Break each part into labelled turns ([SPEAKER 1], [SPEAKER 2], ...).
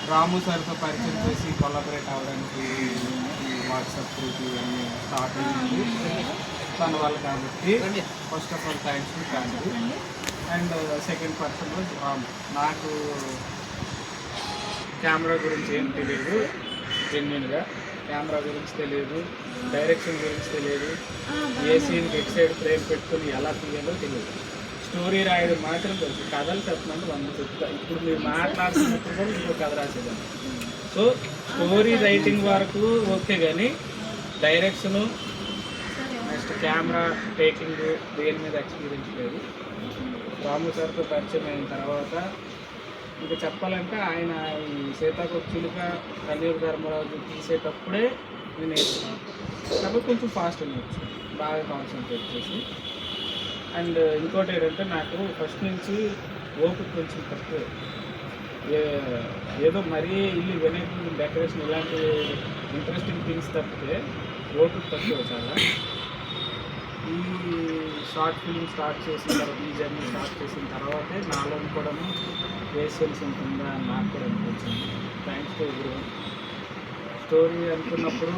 [SPEAKER 1] రాము సార్తో పరిచయం చేసి కొలాబరేట్ అవ్వడానికి ఈ వాట్సాప్ గ్రూప్ ఇవన్నీ స్టార్ట్ అయ్యింది తన వాళ్ళు కాబట్టి first of all thanks to family. And second person was Ram. నాకు కెమెరా గురించి ఏం తెలియదు, జెన్యున్గా కెమెరా గురించి తెలియదు, డైరెక్షన్ గురించి తెలియదు, ఏ సీన్కి ఎట్ సైడ్ ఫ్రేమ్ పెట్టుకుని ఎలా తీయాలో తెలియదు. స్టోరీ రాయడం మాత్రం తెలుసు. కథలు చెప్పినట్టు 100 చెప్తా. ఇప్పుడు మీరు మాట్లాడుతున్నప్పుడు కూడా ఇంకో కథ రాసేదాన్ని. సో స్టోరీ రైటింగ్ వరకు ఓకే, కానీ డైరెక్షను నెక్స్ట్ కెమెరా టేకింగ్ దేని మీద ఎక్స్పీరియన్స్ లేదు. రాము సార్తో పరిచయం అయిన తర్వాత ఇంకా చెప్పాలంటే ఆయన ఈ సీతాకొచ్చిలుక కళ్యూరు ధర్మరాజు తీసేటప్పుడే నేను నేర్చుకున్నాను. కాబట్టి కొంచెం ఫాస్ట్ నేర్చు, బాగా కాన్సన్ట్రేట్ చేసి. అండ్ ఇంకోటి ఏంటంటే నాకు ఫస్ట్ నుంచి ఓపిక కొంచెం తక్కువే. ఏదో మరీ ఇల్లు వినాయకుడి డెకరేషన్ ఇలాంటి ఇంట్రెస్టింగ్ థింగ్స్ తప్పితే ఓపిక తక్కువ చాలా. ఈ షార్ట్ ఫిల్మ్ స్టార్ట్ చేసిన తర్వాత, ఈ జర్నీ స్టార్ట్ చేసిన తర్వాతే నాలో కూడా పేషెన్స్ ఉంటుందా అని నాకు కూడా అనిపించింది. Thanks to everyone. స్టోరీ అనుకున్నప్పుడు,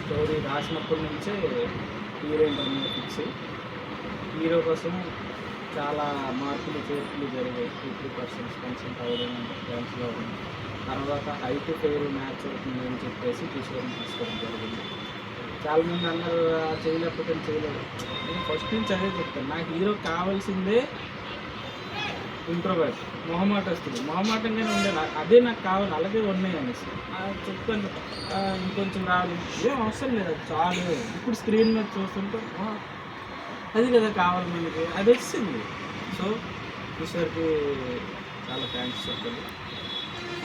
[SPEAKER 1] స్టోరీ రాసినప్పటి నుంచే హీరోయిన్ అనేది ఫిక్స్. హీరో కోసం చాలా మార్పులు చేర్పులు జరిగాయి. 50% కన్సల్ట్ అవ్వడం, డ్యాన్స్లో అవ్వడం, తర్వాత హైట్ ఫెయిర్ మ్యాచ్ అవుతుంది అని చెప్పేసి తీసుకోవడం జరిగింది. చాలామంది అందరూ చేయలేకపోతే చేయలేదు. నేను ఫస్ట్ నుంచి అదే చెప్తాను, నాకు హీరో కావాల్సిందే ఇంట్రోవర్ట్, మొహమాటంగానే ఉండే, అదే నాకు కావాలి, అలాగే ఉన్నాయి అనేసి చెప్తాను. ఇంకొంచెం రావాలి, ఏం అవసరం లేదు, అది చాలు. ఇప్పుడు స్క్రీన్ మీద చూస్తుంటే అది కదా కావాలి మనకి, అది వచ్చింది. సో ఈశ్వర్కి చాలా థ్యాంక్స్ చెప్పాలి.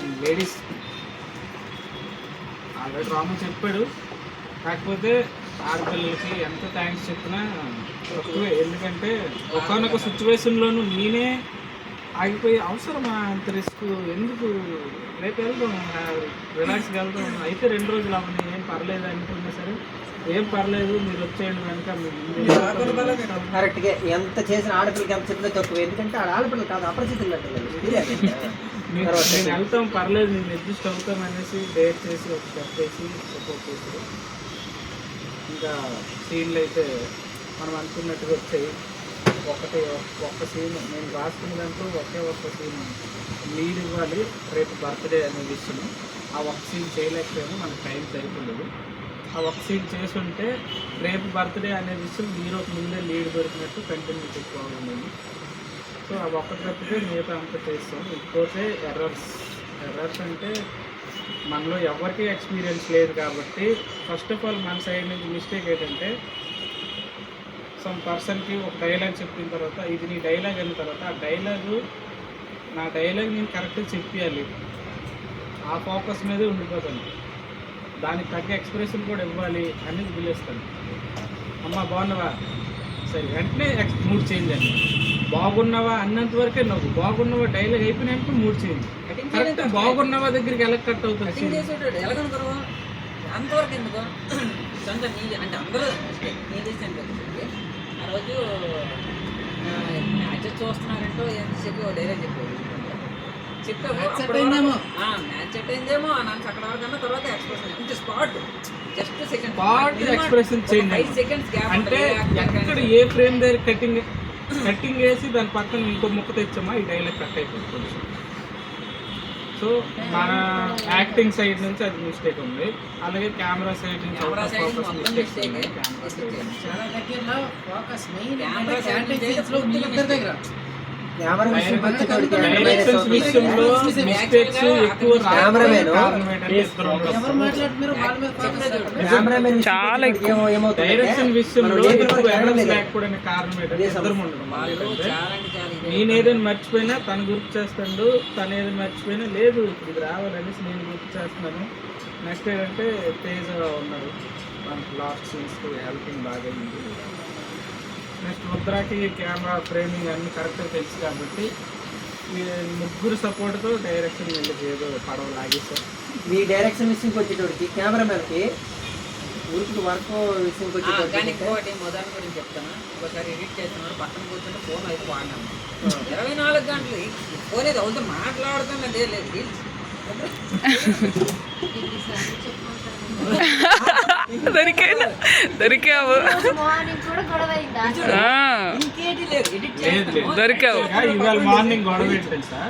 [SPEAKER 1] అండ్ లేడీస్ ఆల్రెడీ రాము చెప్పాడు, కాకపోతే ఆడపిల్లలకి ఎంత థ్యాంక్స్ చెప్పినా తక్కువే. ఎందుకంటే ఒకనొక సిచ్యువేషన్లోనూ నేనే ఆగిపోయి అవసరమా అంత రిస్క్, ఎందుకు రేపు వెళ్దాం, రిలాక్స్గా వెళ్దాం, అయితే 2 రోజులు అవన్నీ ఏం పర్లేదు అనుకున్నా సరే, ఏం పర్లేదు మీరు వచ్చేయండి వెనక.
[SPEAKER 2] కరెక్ట్గా ఎంత చేసిన ఆడపిల్లకి ఎంత చెప్పినా తక్కువ. ఎందుకంటే ఆడపిల్లలు కాదు, అపరిచితులు.
[SPEAKER 1] నేను వెళ్తాం పర్లేదు, నేను అడ్జస్ట్ అవుతాం అనేసి డేట్ చేసి ఒక స్టెప్ వేసి సపోర్ట్ చేసి, ఇంకా సీన్లు అయితే మనం అనుకున్నట్టుగా వచ్చాయి. ఒక్క సీన్ నేను రాసుకున్న దాంట్లో ఒక్క సీన్ లీడ్ ఇవ్వాలి, రేపు బర్త్డే అనే విషయం. ఆ ఒక్క సీన్ చేయలేకపోయాము, మనకు టైం సరిపోలేదు. ఆ ఒక్క సీన్ చేసి ఉంటే రేపు బర్త్డే అనే విషయం హీరోకి ముందే లీడ్ దొరికినట్టు కంటిన్యూ ఎక్కువ ఉండేది. సో ఆ ఒక్క తప్పితే మిగతా అంతా చేస్తాం. ఇకపోతే ఎర్రర్స్ అంటే మనలో ఎవరికీ ఎక్స్పీరియన్స్ లేదు కాబట్టి ఫస్ట్ ఆఫ్ ఆల్ మన సైడ్ నుంచి మిస్టేక్ ఏంటంటే, సమ్ పర్సన్కి ఒక డైలాగ్ చెప్పిన తర్వాత, ఇది నీ డైలాగ్ అయిన తర్వాత నా డైలాగ్ నేను కరెక్ట్గా చెప్పాలి, ఆ ఫోకస్ మీదే ఉండిపోతాను. దానికి తగ్గ ఎక్స్ప్రెషన్ కూడా ఇవ్వాలి అనేది వదిలేస్తాను. అమ్మ బాగున్నావా, సరే వెంటనే మూడ్ చేంజ్ అండి. బాగున్నావా అన్నంత వరకే నవ్వు, బాగున్నావా డైలాగ్ అయిపోయినట్టు మూడ్ చేంజ్. కరెక్ట్ బాగున్నావా దగ్గరికి ఎలా కట్ అవుతుంది
[SPEAKER 3] అంతవరకు ఎందుకు సొంత అంటే అందరూ ఆ రోజు మ్యాచెస్ చూస్తున్నారంటో ఎంతసేపు డైలాగ్ చెప్పాము మ్యాచ్ సెట్ అయిందేమో నన్ను అక్కడ వరకన్నా తర్వాత ఎక్స్ప్రెషన్ అంటే spot just second
[SPEAKER 1] expression change
[SPEAKER 3] 5 seconds gap
[SPEAKER 1] అంటే ఎక్కడ ఏ ఫ్రేమ్ దగ్గర కటింగ్ వేసి దాని పక్కన ఇంకో ముక్క తెచ్చామా ఈ డైలాగ్ కట్ అయిపోతుంది. సో మన యాక్టింగ్ సైడ్ నుంచి అది మిస్టేక్ ఉంది, అలాగే కెమెరా సైడ్ నుంచి చాలా డైరెక్షన్ విషయంలో లేకపోవడానికి కారణం ఏంటంటే ఇద్దరు ఉండడం. నేను ఏదైనా మర్చిపోయినా తను గుర్తు చేస్తాడు, తను ఏదైనా మర్చిపోయినా లేదు ఇప్పుడు ఇది రావాలనేసి నేను గుర్తు చేస్తున్నాను. నెక్స్ట్ ఏంటంటే తేజ ఉన్నాడు, మనకు లాస్ట్ సీన్స్కి హెల్పింగ్ బాగా అయింది. నెక్స్ట్ రుద్రాకి కెమెరా ఫ్రేమింగ్ అన్నీ కరెక్ట్గా తెలుసు కాబట్టి ఈ ముగ్గురు సపోర్ట్తో డైరెక్షన్ వీళ్ళకి ఏదో పడవ లాగేశారు.
[SPEAKER 2] మీ డైరెక్షన్ విషయంకి వచ్చేటోడికి కెమెరామెన్కి ఊరికి వర్క్ విషయంకి
[SPEAKER 3] కానీ
[SPEAKER 2] వచ్చి
[SPEAKER 3] ఇంకోటి ఉదాహరణ గురించి చెప్తాను. ఇంకోసారి ఎడిట్ చేస్తున్నారు పక్కన కూర్చుంటే ఫోన్ అయితే వాడినాము 24 గంటలు ఫోన్ అయితే అవుతుంది మాట్లాడుతున్నదే లేదు రీల్స్.
[SPEAKER 4] దొరికావు
[SPEAKER 3] ఇంకేటి లేదు ఎడిట్ చేస్తాను.
[SPEAKER 4] దొరికావు
[SPEAKER 1] ఇవాళ మార్నింగ్ గొడవ ఏంటి తెలుసా,